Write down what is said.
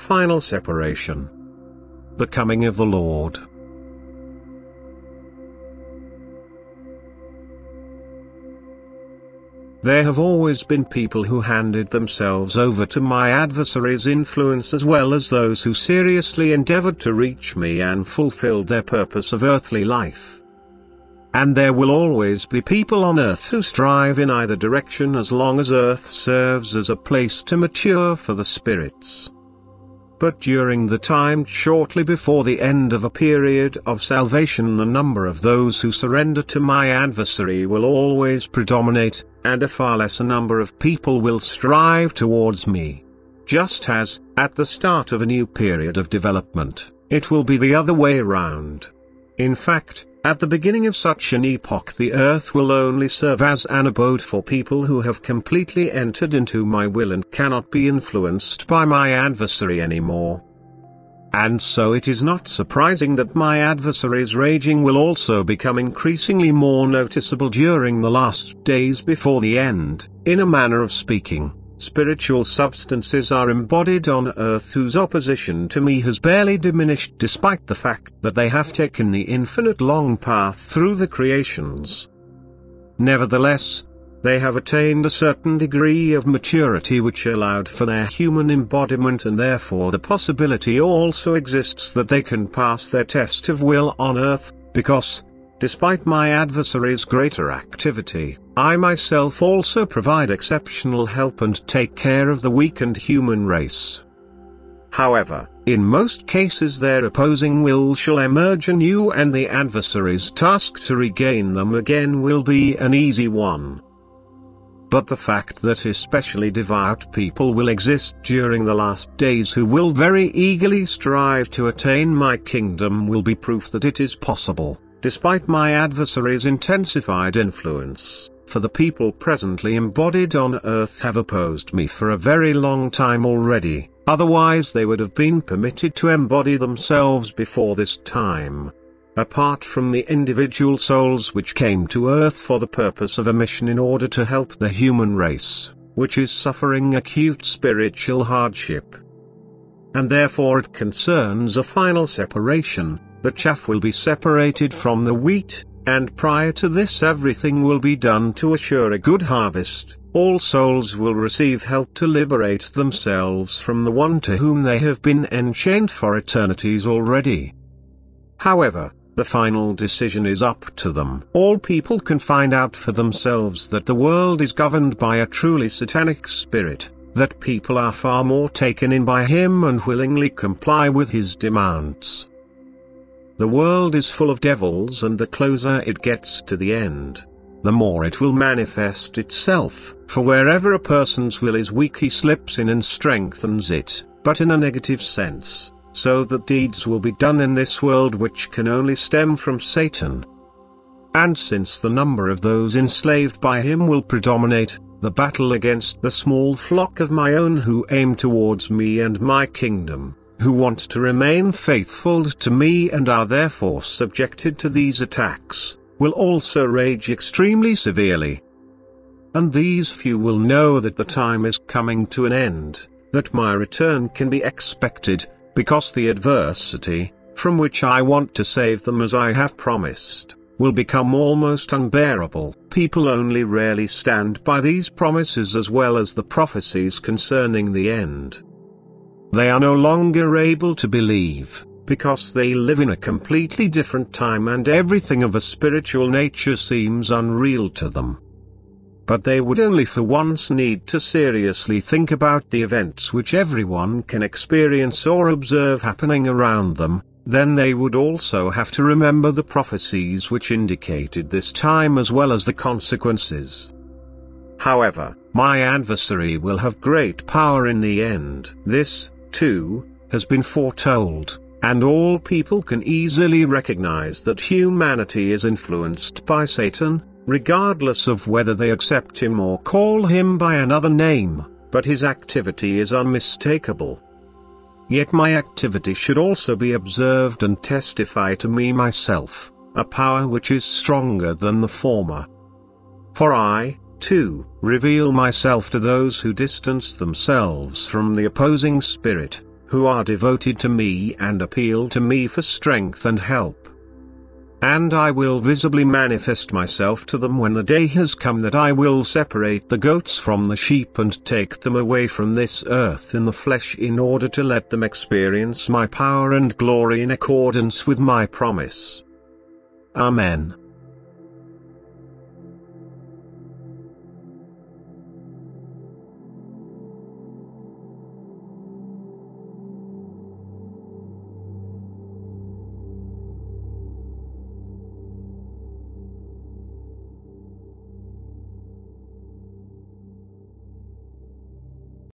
final separation. The coming of the Lord. There have always been people who handed themselves over to my adversary's influence, as well as those who seriously endeavored to reach me and fulfilled their purpose of earthly life. And there will always be people on earth who strive in either direction as long as earth serves as a place to mature for the spirits. But during the time shortly before the end of a period of salvation, the number of those who surrender to my adversary will always predominate, and a far lesser number of people will strive towards me. Just as, at the start of a new period of development, it will be the other way round. In fact, at the beginning of such an epoch, the earth will only serve as an abode for people who have completely entered into my will and cannot be influenced by my adversary anymore. And so it is not surprising that my adversary's raging will also become increasingly more noticeable during the last days before the end. In a manner of speaking, spiritual substances are embodied on earth whose opposition to me has barely diminished, despite the fact that they have taken the infinite long path through the creations. Nevertheless, they have attained a certain degree of maturity which allowed for their human embodiment, and therefore the possibility also exists that they can pass their test of will on earth, because, despite my adversary's greater activity, I myself also provide exceptional help and take care of the weakened human race. However, in most cases their opposing will shall emerge anew, and the adversary's task to regain them again will be an easy one. But the fact that especially devout people will exist during the last days who will very eagerly strive to attain my kingdom will be proof that it is possible, despite my adversary's intensified influence, for the people presently embodied on earth have opposed me for a very long time already, otherwise they would have been permitted to embody themselves before this time. Apart from the individual souls which came to earth for the purpose of a mission in order to help the human race, which is suffering acute spiritual hardship. And therefore it concerns a final separation. The chaff will be separated from the wheat, and prior to this everything will be done to assure a good harvest. All souls will receive help to liberate themselves from the one to whom they have been enchained for eternities already. However, the final decision is up to them. All people can find out for themselves that the world is governed by a truly satanic spirit, that people are far more taken in by him and willingly comply with his demands. The world is full of devils, and the closer it gets to the end, the more it will manifest itself, for wherever a person's will is weak he slips in and strengthens it, but in a negative sense, so that deeds will be done in this world which can only stem from Satan. And since the number of those enslaved by him will predominate, the battle against the small flock of my own who aim towards me and my kingdom, who want to remain faithful to me and are therefore subjected to these attacks, will also rage extremely severely. And these few will know that the time is coming to an end, that my return can be expected, because the adversity, from which I want to save them as I have promised, will become almost unbearable. People only rarely stand by these promises as well as the prophecies concerning the end. They are no longer able to believe, because they live in a completely different time and everything of a spiritual nature seems unreal to them. But they would only for once need to seriously think about the events which everyone can experience or observe happening around them, then they would also have to remember the prophecies which indicated this time as well as the consequences. However, my adversary will have great power in the end. This, too, has been foretold, and all people can easily recognize that humanity is influenced by Satan, regardless of whether they accept him or call him by another name, but his activity is unmistakable. Yet my activity should also be observed and testify to me myself, a power which is stronger than the former. For I, too, reveal myself to those who distance themselves from the opposing spirit, who are devoted to me and appeal to me for strength and help. And I will visibly manifest myself to them when the day has come that I will separate the goats from the sheep and take them away from this earth in the flesh in order to let them experience my power and glory in accordance with my promise. Amen.